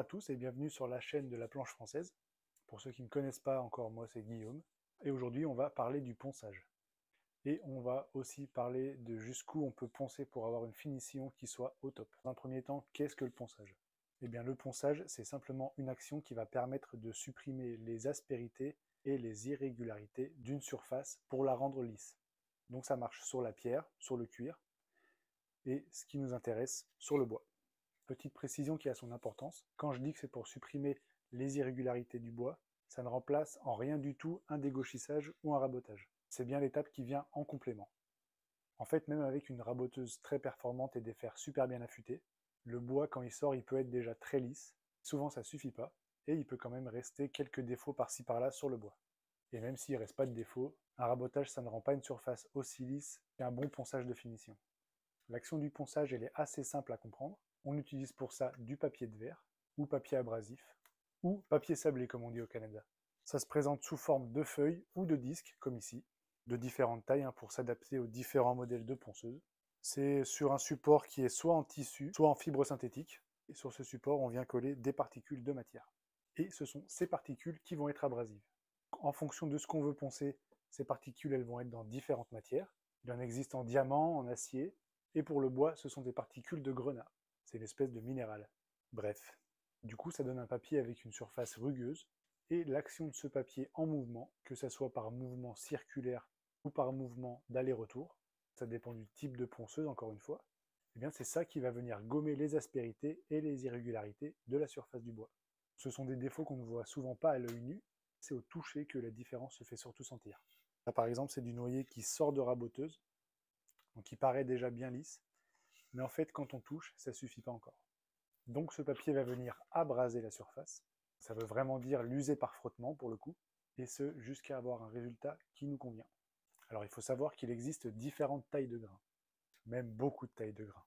à tous et bienvenue sur la chaîne de la planche française. Pour ceux qui ne me connaissent pas encore, moi c'est Guillaume. Et aujourd'hui on va parler du ponçage. Et on va aussi parler de jusqu'où on peut poncer pour avoir une finition qui soit au top. Dans un premier temps, qu'est-ce que le ponçage? Eh bien le ponçage, c'est simplement une action qui va permettre de supprimer les aspérités et les irrégularités d'une surface pour la rendre lisse. Donc ça marche sur la pierre, sur le cuir, et ce qui nous intéresse, sur le bois. Petite précision qui a son importance, quand je dis que c'est pour supprimer les irrégularités du bois, ça ne remplace en rien du tout un dégauchissage ou un rabotage. C'est bien l'étape qui vient en complément. En fait, même avec une raboteuse très performante et des fers super bien affûtés, le bois quand il sort, il peut être déjà très lisse, souvent ça suffit pas, et il peut quand même rester quelques défauts par-ci par-là sur le bois. Et même s'il ne reste pas de défauts, un rabotage ça ne rend pas une surface aussi lisse qu'un bon ponçage de finition. L'action du ponçage elle est assez simple à comprendre. On utilise pour ça du papier de verre, ou papier abrasif, ou papier sablé comme on dit au Canada. Ça se présente sous forme de feuilles ou de disques, comme ici, de différentes tailles pour s'adapter aux différents modèles de ponceuse. C'est sur un support qui est soit en tissu, soit en fibre synthétique. Et sur ce support, on vient coller des particules de matière. Et ce sont ces particules qui vont être abrasives. En fonction de ce qu'on veut poncer, ces particules elles vont être dans différentes matières. Il en existe en diamant, en acier, et pour le bois, ce sont des particules de grenat. C'est une espèce de minéral. Bref. Du coup, ça donne un papier avec une surface rugueuse, et l'action de ce papier en mouvement, que ce soit par mouvement circulaire ou par mouvement d'aller-retour, ça dépend du type de ponceuse encore une fois, et bien c'est ça qui va venir gommer les aspérités et les irrégularités de la surface du bois. Ce sont des défauts qu'on ne voit souvent pas à l'œil nu, c'est au toucher que la différence se fait surtout sentir. Là par exemple c'est du noyer qui sort de raboteuse, donc il paraît déjà bien lisse, mais en fait quand on touche, ça ne suffit pas encore. Donc ce papier va venir abraser la surface, ça veut vraiment dire l'user par frottement pour le coup, et ce jusqu'à avoir un résultat qui nous convient. Alors il faut savoir qu'il existe différentes tailles de grains, même beaucoup de tailles de grains.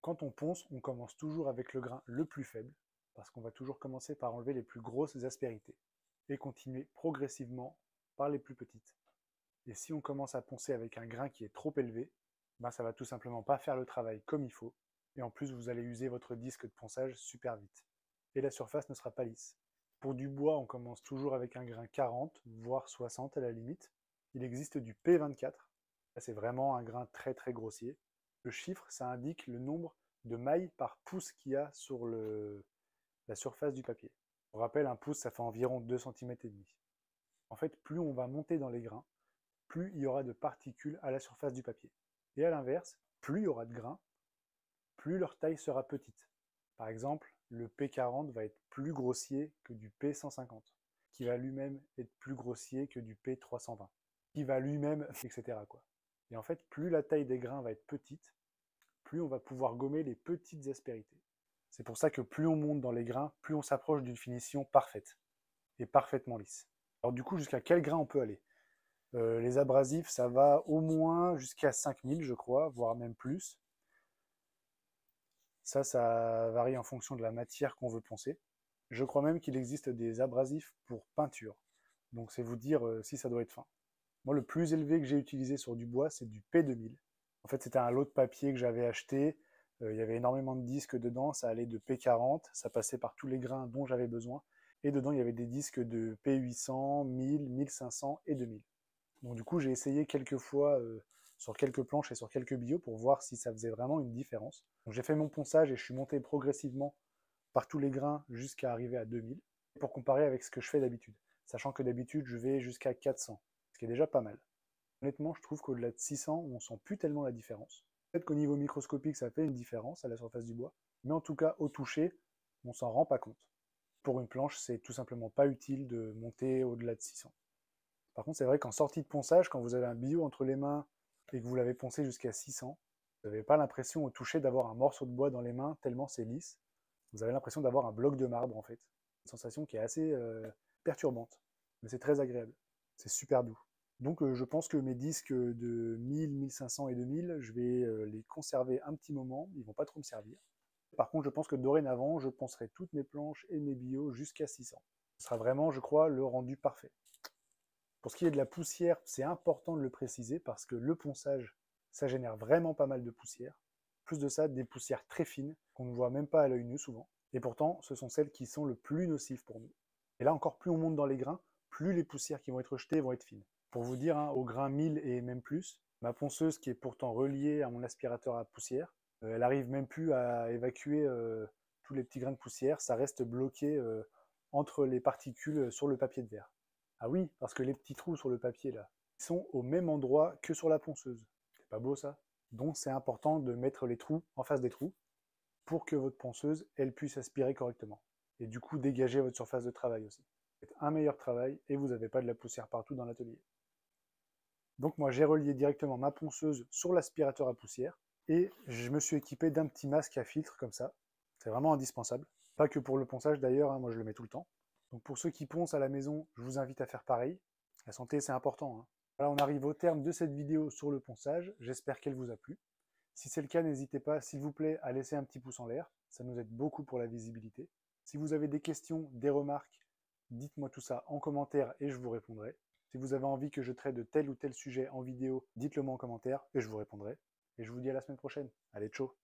Quand on ponce, on commence toujours avec le grain le plus faible, parce qu'on va toujours commencer par enlever les plus grosses aspérités, et continuer progressivement par les plus petites. Et si on commence à poncer avec un grain qui est trop élevé, ben ça va tout simplement pas faire le travail comme il faut, et en plus vous allez user votre disque de ponçage super vite. Et la surface ne sera pas lisse. Pour du bois, on commence toujours avec un grain 40, voire 60 à la limite. Il existe du P24, c'est vraiment un grain très très grossier. Le chiffre, ça indique le nombre de mailles par pouce qu'il y a sur la surface du papier. Pour rappel, un pouce, ça fait environ 2 cm et demi. En fait, plus on va monter dans les grains, plus il y aura de particules à la surface du papier. Et à l'inverse, plus il y aura de grains, plus leur taille sera petite. Par exemple, le P40 va être plus grossier que du P150, qui va lui-même être plus grossier que du P320, qui va lui-même, etc. Et en fait, plus la taille des grains va être petite, plus on va pouvoir gommer les petites aspérités. C'est pour ça que plus on monte dans les grains, plus on s'approche d'une finition parfaite, et parfaitement lisse. Alors du coup, jusqu'à quel grain on peut aller? Les abrasifs, ça va au moins jusqu'à 5000, je crois, voire même plus. Ça varie en fonction de la matière qu'on veut poncer. Je crois même qu'il existe des abrasifs pour peinture. Donc c'est vous dire si ça doit être fin. Moi, le plus élevé que j'ai utilisé sur du bois, c'est du P2000. En fait, c'était un lot de papier que j'avais acheté. Il y avait énormément de disques dedans. Ça allait de P40. Ça passait par tous les grains dont j'avais besoin. Et dedans, il y avait des disques de P800, 1000, 1500 et 2000. Donc du coup, j'ai essayé quelques fois sur quelques planches et sur quelques bios pour voir si ça faisait vraiment une différence. Donc j'ai fait mon ponçage et je suis monté progressivement par tous les grains jusqu'à arriver à 2000 pour comparer avec ce que je fais d'habitude. Sachant que d'habitude, je vais jusqu'à 400, ce qui est déjà pas mal. Honnêtement, je trouve qu'au-delà de 600, on sent plus tellement la différence. Peut-être qu'au niveau microscopique, ça fait une différence à la surface du bois, mais en tout cas, au toucher, on s'en rend pas compte. Pour une planche, c'est tout simplement pas utile de monter au-delà de 600. Par contre, c'est vrai qu'en sortie de ponçage, quand vous avez un bio entre les mains et que vous l'avez poncé jusqu'à 600, vous n'avez pas l'impression au toucher d'avoir un morceau de bois dans les mains tellement c'est lisse. Vous avez l'impression d'avoir un bloc de marbre en fait. Une sensation qui est assez perturbante, mais c'est très agréable. C'est super doux. Donc je pense que mes disques de 1000, 1500 et 2000, je vais les conserver un petit moment, ils vont pas trop me servir. Par contre, je pense que dorénavant, je poncerai toutes mes planches et mes bios jusqu'à 600. Ce sera vraiment, je crois, le rendu parfait. Pour ce qui est de la poussière, c'est important de le préciser parce que le ponçage, ça génère vraiment pas mal de poussière. Plus de ça, des poussières très fines qu'on ne voit même pas à l'œil nu souvent. Et pourtant, ce sont celles qui sont le plus nocives pour nous. Et là encore, plus on monte dans les grains, plus les poussières qui vont être rejetées vont être fines. Pour vous dire, hein, au grain 1000 et même plus, ma ponceuse qui est pourtant reliée à mon aspirateur à poussière, elle n'arrive même plus à évacuer tous les petits grains de poussière, ça reste bloqué entre les particules sur le papier de verre. Ah oui, parce que les petits trous sur le papier là, ils sont au même endroit que sur la ponceuse. C'est pas beau ça? Donc c'est important de mettre les trous en face des trous pour que votre ponceuse, elle puisse aspirer correctement. Et du coup, dégager votre surface de travail aussi. Faites un meilleur travail et vous n'avez pas de la poussière partout dans l'atelier. Donc moi, j'ai relié directement ma ponceuse sur l'aspirateur à poussière et je me suis équipé d'un petit masque à filtre comme ça. C'est vraiment indispensable. Pas que pour le ponçage d'ailleurs, hein, moi je le mets tout le temps. Donc pour ceux qui poncent à la maison, je vous invite à faire pareil. La santé, c'est important, hein. Voilà, on arrive au terme de cette vidéo sur le ponçage. J'espère qu'elle vous a plu. Si c'est le cas, n'hésitez pas, s'il vous plaît, à laisser un petit pouce en l'air. Ça nous aide beaucoup pour la visibilité. Si vous avez des questions, des remarques, dites-moi tout ça en commentaire et je vous répondrai. Si vous avez envie que je traite de tel ou tel sujet en vidéo, dites-le moi en commentaire et je vous répondrai. Et je vous dis à la semaine prochaine. Allez, ciao!